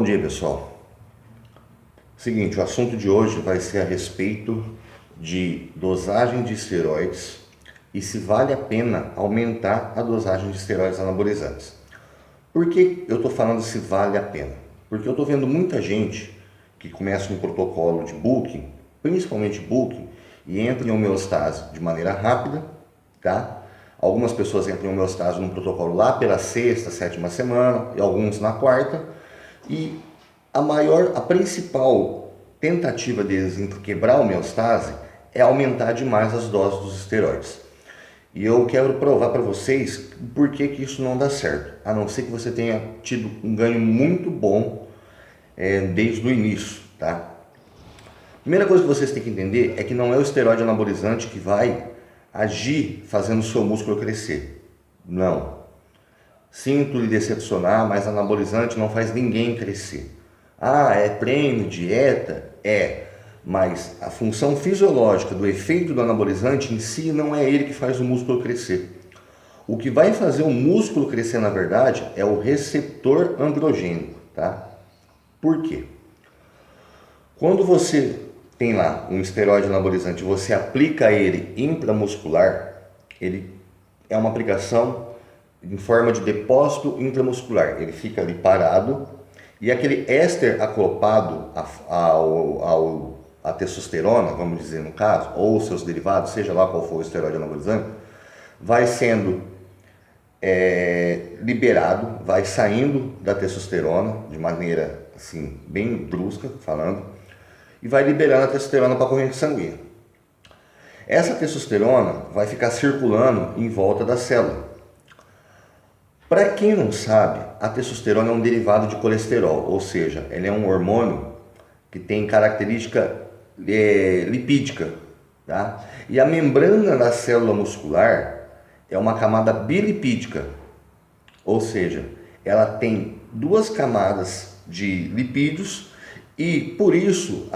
dia, pessoal. Seguinte, o assunto de hoje vai ser a respeito de dosagem de esteroides e se vale a pena aumentar a dosagem de esteroides anabolizantes. Por que eu estou falando se vale a pena? Porque eu estou vendo muita gente que começa um protocolo de bulking, principalmente bulking, e entra em homeostase de maneira rápida, tá? Algumas pessoas entram em homeostase num protocolo lá pela sexta, sétima semana, e alguns na quarta, e a principal tentativa deles em quebrar a homeostase é aumentar demais as doses dos esteroides. E eu quero provar para vocês por que isso não dá certo, a não ser que você tenha tido um ganho muito bom desde o início, tá? Primeira coisa que vocês têm que entender é que não é o esteroide anabolizante que vai agir fazendo o seu músculo crescer. Não. Sinto lhe decepcionar, mas anabolizante não faz ninguém crescer. Ah, é treino, dieta? É, mas a função fisiológica do efeito do anabolizante em si não é ele que faz o músculo crescer. O que vai fazer o músculo crescer, na verdade, é o receptor androgênico, tá? Por quê? Quando você tem lá um esteroide anabolizante e você aplica ele intramuscular, ele é uma aplicação em forma de depósito intramuscular. Ele fica ali parado e aquele éster acoplado à testosterona, vamos dizer no caso, ou seus derivados, seja lá qual for o esteroide anabolizante, vai sendo liberado, vai saindo da testosterona de maneira assim bem brusca, falando, e vai liberando a testosterona para a corrente sanguínea. Essa testosterona vai ficar circulando em volta da célula. Para quem não sabe, a testosterona é um derivado de colesterol, ou seja, ele é um hormônio que tem característica lipídica, tá? E a membrana da célula muscular é uma camada bilipídica, ou seja, ela tem duas camadas de lipídios e por isso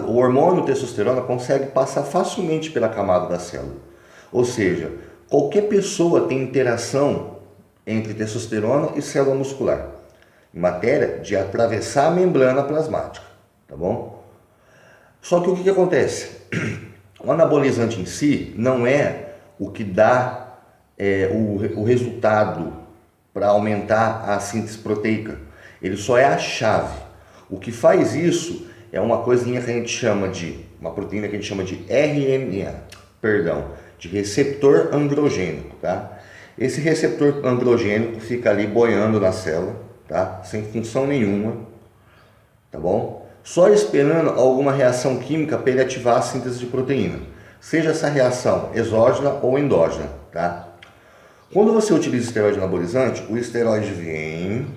o hormônio testosterona consegue passar facilmente pela camada da célula. Ou seja, qualquer pessoa tem interação entre testosterona e célula muscular, em matéria de atravessar a membrana plasmática, tá bom? Só que o que acontece? O anabolizante em si não é o que dá o resultado para aumentar a síntese proteica. Ele só é a chave. O que faz isso é uma coisinha que a gente chama de, uma proteína que a gente chama de RNA, de receptor androgênico, tá? Esse receptor androgênico fica ali boiando na célula, tá? Sem função nenhuma, tá bom? Só esperando alguma reação química para ele ativar a síntese de proteína, seja essa reação exógena ou endógena, tá? Quando você utiliza esteroide anabolizante, o esteroide vem,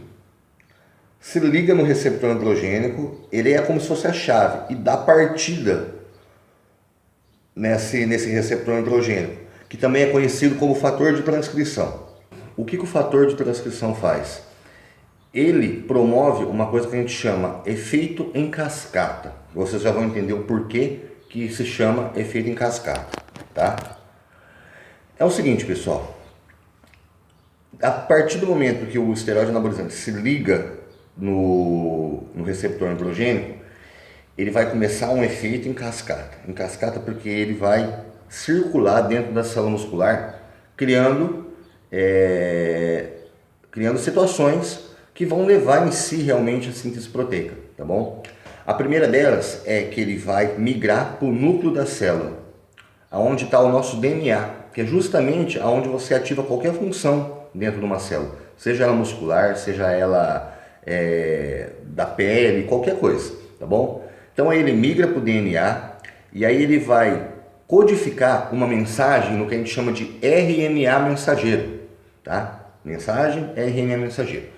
se liga no receptor androgênico, ele é como se fosse a chave e dá partida nesse receptor androgênico, que também é conhecido como fator de transcrição. O que o fator de transcrição faz? Ele promove uma coisa que a gente chama efeito em cascata. Vocês já vão entender o porquê que se chama efeito em cascata, tá? É o seguinte, pessoal. A partir do momento que o esteroide anabolizante se liga no receptor androgênico, ele vai começar um efeito em cascata. Em cascata porque ele vai circular dentro da célula muscular, criando situações que vão levar em si realmente a síntese proteica, tá bom? A primeira delas é que ele vai migrar para o núcleo da célula, aonde está o nosso DNA, que é justamente aonde você ativa qualquer função dentro de uma célula, seja ela muscular, seja ela da pele, qualquer coisa, tá bom? Então aí ele migra para o DNA e aí ele vai codificar uma mensagem no que a gente chama de RNA mensageiro, tá? Mensagem, RNA mensageiro.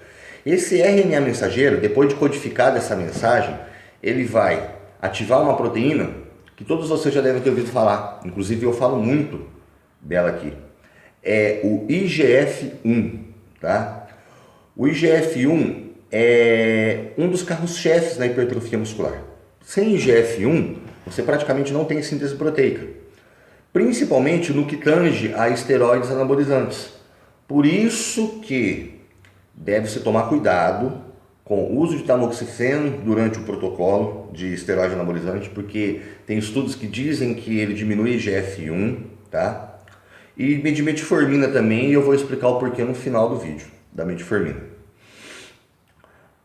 Esse RNA mensageiro, depois de codificar essa mensagem, ele vai ativar uma proteína que todos vocês já devem ter ouvido falar, inclusive eu falo muito dela aqui, é o IGF-1, tá? O IGF-1 é um dos carros-chefes na hipertrofia muscular. Sem IGF-1, você praticamente não tem síntese proteica, principalmente no que tange a esteroides anabolizantes. Por isso que deve-se tomar cuidado com o uso de tamoxifeno durante o protocolo de esteroide anabolizante, porque tem estudos que dizem que ele diminui IGF-1, tá? E de metformina também, e eu vou explicar o porquê no final do vídeo da metformina.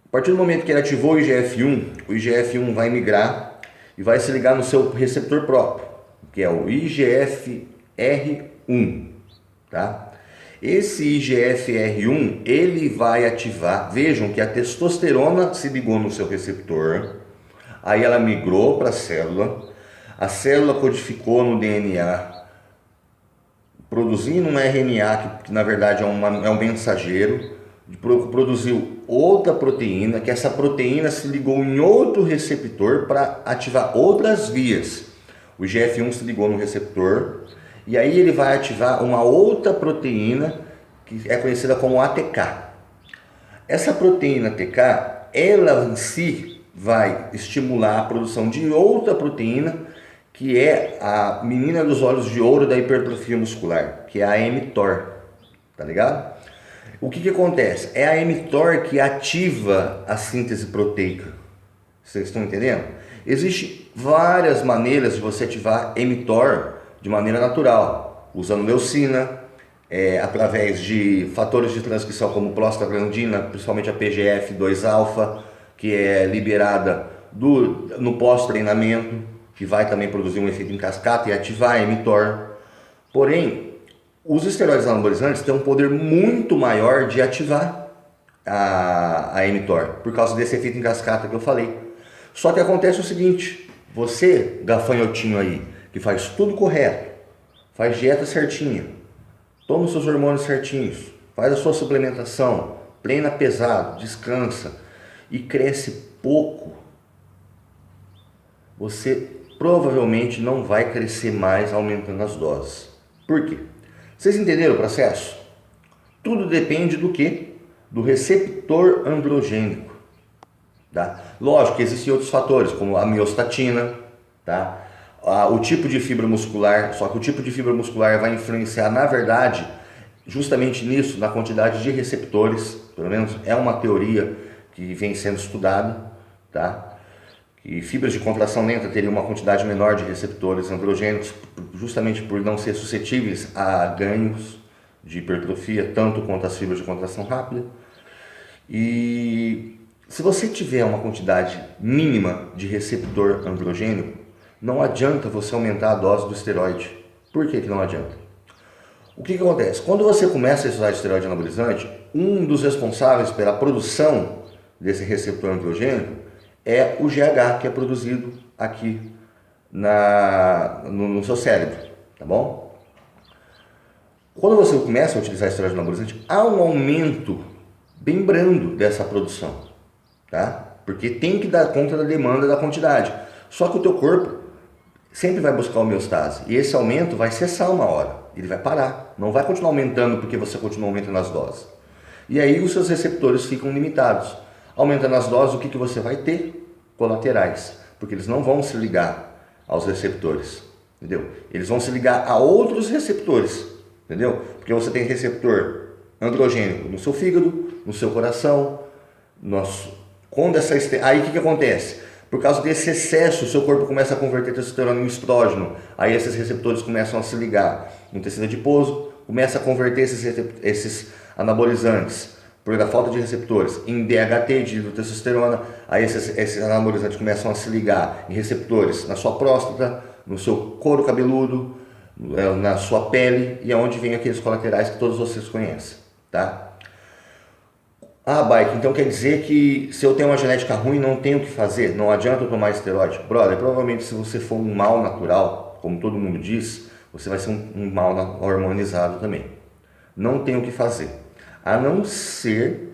A partir do momento que ele ativou o IGF-1 vai migrar e vai se ligar no seu receptor próprio, que é o IGFR1, tá? Esse IGFR1, ele vai ativar, vejam que a testosterona se ligou no seu receptor, aí ela migrou para a célula codificou no DNA, produzindo um RNA, que na verdade é um mensageiro, produziu outra proteína, que essa proteína se ligou em outro receptor para ativar outras vias. O IGF-1 se ligou no receptor, e aí ele vai ativar uma outra proteína que é conhecida como ATK. Essa proteína ATK, ela em si vai estimular a produção de outra proteína, que é a menina dos olhos de ouro da hipertrofia muscular, que é a mTOR, tá ligado? O que acontece? É a mTOR que ativa a síntese proteica. Vocês estão entendendo? Existem várias maneiras de você ativar mTOR de maneira natural, usando leucina, através de fatores de transcrição como prostaglandina, principalmente a PGF2-alfa, que é liberada no pós-treinamento, que vai também produzir um efeito em cascata e ativar a mTOR. Porém, os esteroides anabolizantes têm um poder muito maior de ativar a mTOR, por causa desse efeito em cascata que eu falei. Só que acontece o seguinte, você, gafanhotinho aí, que faz tudo correto, faz dieta certinha, toma os seus hormônios certinhos, faz a sua suplementação, treina pesado, descansa e cresce pouco, você provavelmente não vai crescer mais aumentando as doses. Por quê? Vocês entenderam o processo? Tudo depende do quê? Do receptor androgênico. Tá? Lógico que existem outros fatores, como a miostatina, tá? O tipo de fibra muscular, só que o tipo de fibra muscular vai influenciar, na verdade, justamente nisso, na quantidade de receptores, pelo menos é uma teoria que vem sendo estudada, tá? Que fibras de contração lenta teriam uma quantidade menor de receptores androgênicos, justamente por não ser suscetíveis a ganhos de hipertrofia, tanto quanto as fibras de contração rápida. E se você tiver uma quantidade mínima de receptor androgênico, não adianta você aumentar a dose do esteroide. Por que não adianta? O que acontece? Quando você começa a usar esteroide anabolizante, um dos responsáveis pela produção desse receptor androgênico é o GH, que é produzido aqui no seu cérebro, tá bom? Quando você começa a utilizar esteroide anabolizante, há um aumento bem brando dessa produção, tá? Porque tem que dar conta da demanda da quantidade. Só que o teu corpo sempre vai buscar homeostase, e esse aumento vai cessar uma hora, ele vai parar, não vai continuar aumentando porque você continua aumentando as doses. E aí os seus receptores ficam limitados. Aumentando as doses, o que você vai ter? Colaterais, porque eles não vão se ligar aos receptores, entendeu? Eles vão se ligar a outros receptores, entendeu? Porque você tem receptor androgênico no seu fígado, no seu coração, aí o que acontece? Por causa desse excesso, o seu corpo começa a converter testosterona em estrógeno, aí esses receptores começam a se ligar no tecido adiposo, começa a converter esses anabolizantes, por da falta de receptores, em DHT, de testosterona, aí esses anabolizantes começam a se ligar em receptores na sua próstata, no seu couro cabeludo, na sua pele, e aonde vem aqueles colaterais que todos vocês conhecem, tá? Ah, Bike, então quer dizer que se eu tenho uma genética ruim, não tenho o que fazer, não adianta eu tomar esteroide? Brother, provavelmente se você for um mal natural, como todo mundo diz, você vai ser um mal hormonizado também. Não tem o que fazer. A não ser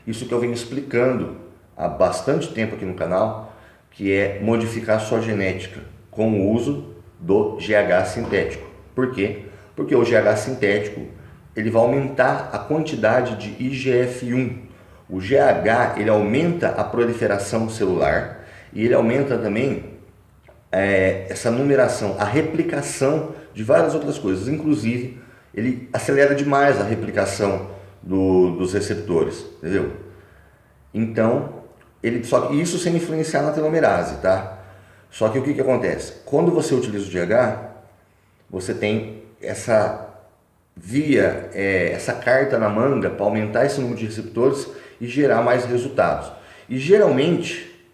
isso que eu venho explicando há bastante tempo aqui no canal, que é modificar a sua genética com o uso do GH sintético. Por quê? Porque o GH sintético ele vai aumentar a quantidade de IGF-1. O GH ele aumenta a proliferação celular e ele aumenta também essa numeração, a replicação de várias outras coisas, inclusive ele acelera demais a replicação dos receptores, entendeu? Então, só que isso sem influenciar na telomerase, tá? Só que o que acontece? Quando você utiliza o GH, você tem essa essa carta na manga para aumentar esse número de receptores e gerar mais resultados. E geralmente,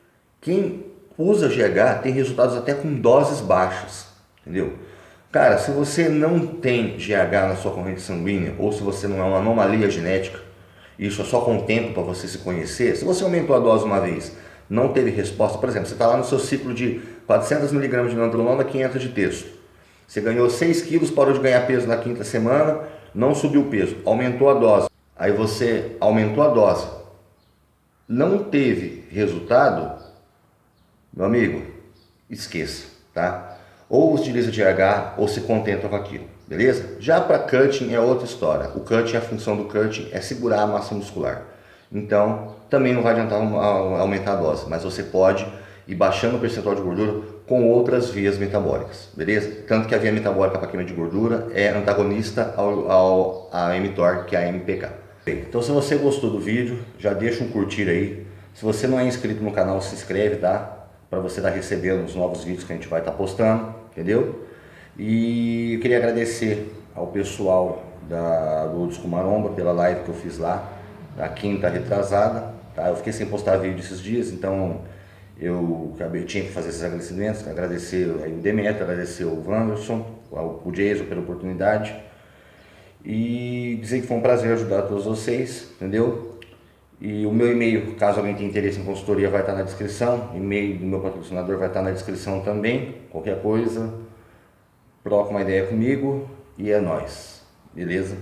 quem usa GH tem resultados até com doses baixas, entendeu? Cara, se você não tem GH na sua corrente sanguínea, ou se você não é uma anomalia genética, isso é só com o tempo para você se conhecer. Se você aumentou a dose uma vez, não teve resposta, por exemplo, você está lá no seu ciclo de 400 mg de nandrolona, 500 de texto. Você ganhou 6 quilos, parou de ganhar peso na quinta semana, não subiu o peso, aumentou a dose. Aí você aumentou a dose, não teve resultado, meu amigo, esqueça, tá? Ou utiliza GH ou se contenta com aquilo, beleza? Já para cutting é outra história. O cutting, a função do cutting é segurar a massa muscular. Então, também não vai adiantar aumentar a dose, mas você pode ir baixando o percentual de gordura com outras vias metabólicas, beleza? Tanto que a via metabólica para queima de gordura é antagonista à mTOR, que é a MPK. Então, se você gostou do vídeo, já deixa um curtir aí. Se você não é inscrito no canal, se inscreve, tá? Para você estar recebendo os novos vídeos que a gente vai estar postando, entendeu? E eu queria agradecer ao pessoal do Disco Maromba pela live que eu fiz lá, na quinta retrasada, tá? Eu fiquei sem postar vídeo esses dias, então eu tinha que fazer esses agradecimentos, agradecer aí o Demetrio, agradecer o Wanderson, o Jason pela oportunidade e dizer que foi um prazer ajudar todos vocês, entendeu? E o meu e-mail, caso alguém tenha interesse em consultoria, vai estar na descrição. O e-mail do meu patrocinador vai estar na descrição também. Qualquer coisa, troca uma ideia comigo e é nóis. Beleza?